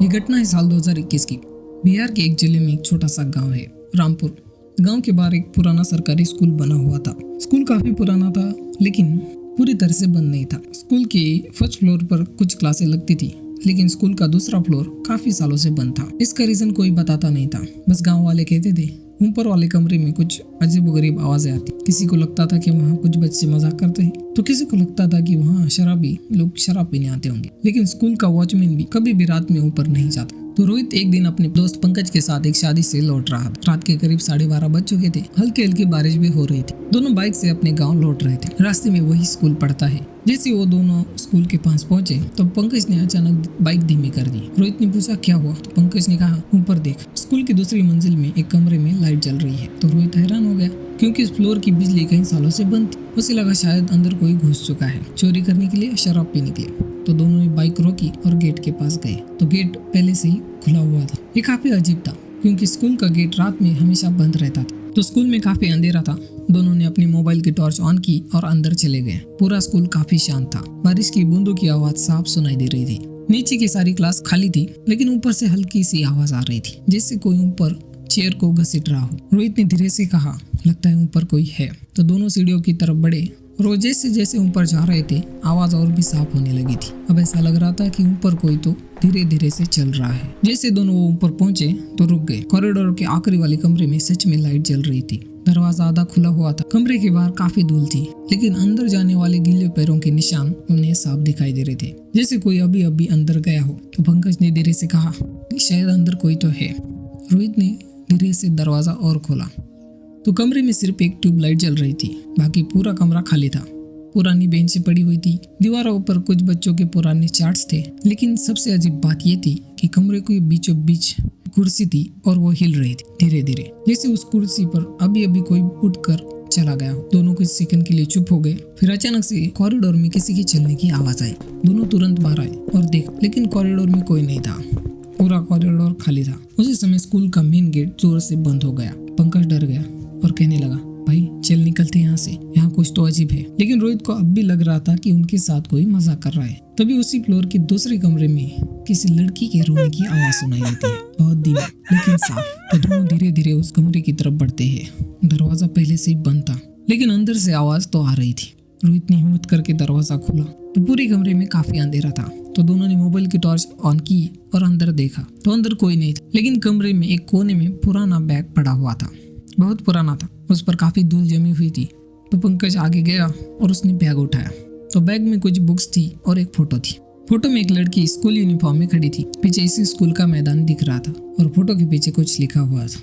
ये घटना है साल 2021 की। बिहार के एक जिले में एक छोटा सा गांव है, रामपुर। गांव के बाहर एक पुराना सरकारी स्कूल बना हुआ था। स्कूल काफी पुराना था, लेकिन पूरी तरह से बंद नहीं था। स्कूल के फर्स्ट फ्लोर पर कुछ क्लासें लगती थी, लेकिन स्कूल का दूसरा फ्लोर काफी सालों से बंद था। इसका रीजन कोई बताता नहीं था। बस गांव वाले कहते थे ऊपर वाले कमरे में कुछ अजीबोगरीब आवाजें आती। किसी को लगता था कि वहाँ कुछ बच्चे मजाक करते हैं, तो किसी को लगता था कि वहाँ शराबी लोग शराब पीने आते होंगे। लेकिन स्कूल का वॉचमैन भी कभी भी रात में ऊपर नहीं जाता। तो रोहित एक दिन अपने दोस्त पंकज के साथ एक शादी से लौट रहा था। रात के करीब 12:30 बज चुके थे। हल्की हल्की बारिश भी हो रही थी। दोनों बाइक से अपने गांव लौट रहे थे। रास्ते में वही स्कूल पड़ता है। जैसे वो दोनों स्कूल के पास पहुंचे तो पंकज ने अचानक बाइक धीमी कर दी। रोहित ने पूछा क्या हुआ, तो पंकज ने कहा ऊपर देख। स्कूल की दूसरी मंजिल में एक कमरे में लाइट जल रही है। तो रोहित हैरान हो गया, क्योंकि इस फ्लोर की बिजली कई सालों से बंद थी। उसे लगा शायद अंदर कोई घुस चुका है, चोरी करने के लिए, शराब पीने के लिए। तो दोनों ने बाइक रोकी और गेट के पास गए। तो गेट पहले से ही खुला हुआ था। ये काफी अजीब था, क्योंकि स्कूल का गेट रात में हमेशा बंद रहता था। तो स्कूल में काफी अंधेरा था। दोनों ने अपनी मोबाइल की टॉर्च ऑन की और अंदर चले गए। पूरा स्कूल काफी शांत था। बारिश की बूंदों की आवाज साफ सुनाई दे रही थी। नीचे की सारी क्लास खाली थी, लेकिन ऊपर से हल्की सी आवाज आ रही थी, जैसे कोई ऊपर चेयर को घसीट रहा हो। रोहित ने धीरे से कहा, लगता है ऊपर कोई है। तो दोनों सीढ़ियों की तरफ बढ़े और जैसे जैसे ऊपर जा रहे थे, आवाज और भी साफ होने लगी थी। अब ऐसा लग रहा था कि ऊपर कोई तो धीरे धीरे से चल रहा है। जैसे दोनों ऊपर पहुंचे तो रुक गए। कॉरिडोर के आखिरी वाले कमरे में सच में लाइट जल रही थी। दरवाजा आधा खुला हुआ था। कमरे के बाहर काफी धूल थी, लेकिन अंदर जाने वाले गीले पैरों के निशान उन्हें साफ दिखाई दे रहे थे, जैसे कोई अभी अभी अंदर गया हो। तो पंकज ने धीरे से कहा, शायद अंदर कोई तो है। रोहित ने धीरे से दरवाजा और खोला तो कमरे में सिर्फ एक ट्यूबलाइट जल रही थी। बाकी पूरा कमरा खाली था। पुरानी बेंचें पड़ी हुई थी। दीवारों पर कुछ बच्चों के पुराने चार्ट्स थे। लेकिन सबसे अजीब बात ये थी कि कमरे के बीचों बीच कुर्सी थी और वो हिल रही थी धीरे धीरे, जैसे उस कुर्सी पर अभी अभी कोई उठकर चला गया हो। दोनों कुछ सेकंड के लिए चुप हो गए। फिर अचानक से कॉरिडोर में किसी के चलने की आवाज आई। दोनों तुरंत बाहर आए और देख, लेकिन कॉरिडोर में कोई नहीं था। पूरा कॉरिडोर खाली था। उसी समय स्कूल का मेन गेट जोर से बंद हो गया। पंकज डर गया और कहने लगा, भाई चल निकलते यहाँ से, यहाँ कुछ तो अजीब है। लेकिन रोहित को अब भी लग रहा था कि उनके साथ कोई मजाक कर रहा है। तभी उसी फ्लोर के दूसरे कमरे में किसी लड़की के रोने की आवाज सुनाई देती है, बहुत धीमी लेकिन साफ। तो दोनों धीरे धीरे उस कमरे की तरफ बढ़ते हैं। दरवाजा पहले से ही बंद था, लेकिन अंदर से आवाज तो आ रही थी। रोहित ने हिम्मत करके दरवाजा खोला तो पूरे कमरे में काफी अंधेरा था। तो दोनों ने मोबाइल की टॉर्च ऑन की और अंदर देखा तो अंदर कोई नहीं था। लेकिन कमरे में एक कोने में पुराना बैग पड़ा हुआ था, बहुत पुराना था। उस पर काफी धूल जमी हुई थी। तो पंकज आगे गया और उसने बैग उठाया। तो बैग में कुछ बुक्स थी और एक फोटो थी। फोटो में एक लड़की स्कूल यूनिफॉर्म में खड़ी थी। पीछे इसी स्कूल का मैदान दिख रहा था और फोटो के पीछे कुछ लिखा हुआ था,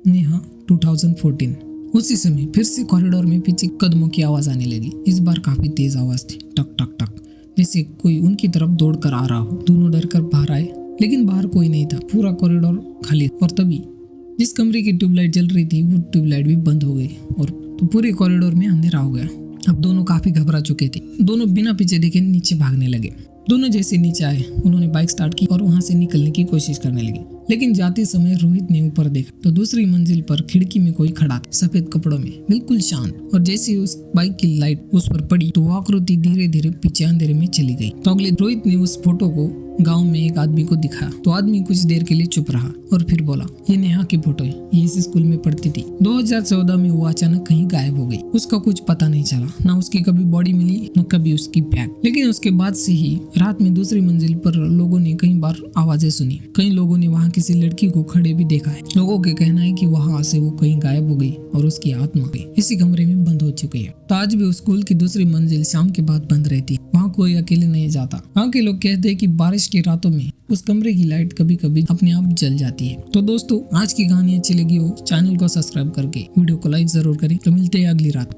नेहा 2014। उसी समय फिर से कॉरिडोर में पीछे कदमों की आवाज आने लगी। इस बार काफी तेज आवाज थी, टक टक टक, जैसे कोई उनकी तरफ दौड़ कर आ रहा हो। दोनों डर कर बाहर आए, लेकिन बाहर कोई नहीं था। पूरा कॉरिडोर खाली। और तभी जिस कमरे की ट्यूबलाइट जल रही थी, वो ट्यूबलाइट भी बंद हो गई और तो पूरे कॉरिडोर में अंधेरा हो गया। अब दोनों काफी घबरा चुके थे। दोनों बिना पीछे देखे नीचे भागने लगे। दोनों जैसे नीचे आए, उन्होंने बाइक स्टार्ट की और वहां से निकलने की कोशिश करने लगे। लेकिन जाते समय रोहित ने ऊपर देखा तो दूसरी मंजिल पर खिड़की में कोई खड़ा था, सफेद कपड़ों में, बिल्कुल शांत। और जैसे ही उस बाइक की लाइट उस पर पड़ी तो वो आकृति धीरे धीरे पीछे अंधेरे में चली गई। तो अगले रोहित ने उस फोटो को गांव में एक आदमी को दिखाया। तो आदमी कुछ देर के लिए चुप रहा और फिर बोला, ये नेहा की फोटो है, ये इस स्कूल में पढ़ती थी। 2014 में वो अचानक कहीं गायब हो गई। उसका कुछ पता नहीं चला, ना उसकी कभी बॉडी मिली न कभी उसकी बैग। लेकिन उसके बाद से ही रात में दूसरी मंजिल पर लोगों ने कई बार आवाजें सुनी। कई लोगों ने वहाँ किसी लड़की को खड़े भी देखा है। लोगों का कहना है कि वहाँ से वो कहीं गायब हो गई और उसकी आत्मा इसी कमरे में बंद हो चुकी है। तो आज भी उस स्कूल की दूसरी मंजिल शाम के बाद बंद रहती। वहाँ कोई अकेले नहीं जाता। वहाँ के लोग कहते हैं कि बारिश की रातों में उस कमरे की लाइट कभी कभी अपने आप जल जाती है। तो दोस्तों, आज की कहानी अच्छी लगी हो चैनल को सब्सक्राइब करके वीडियो को लाइक जरूर करें। तो मिलते हैं अगली रात।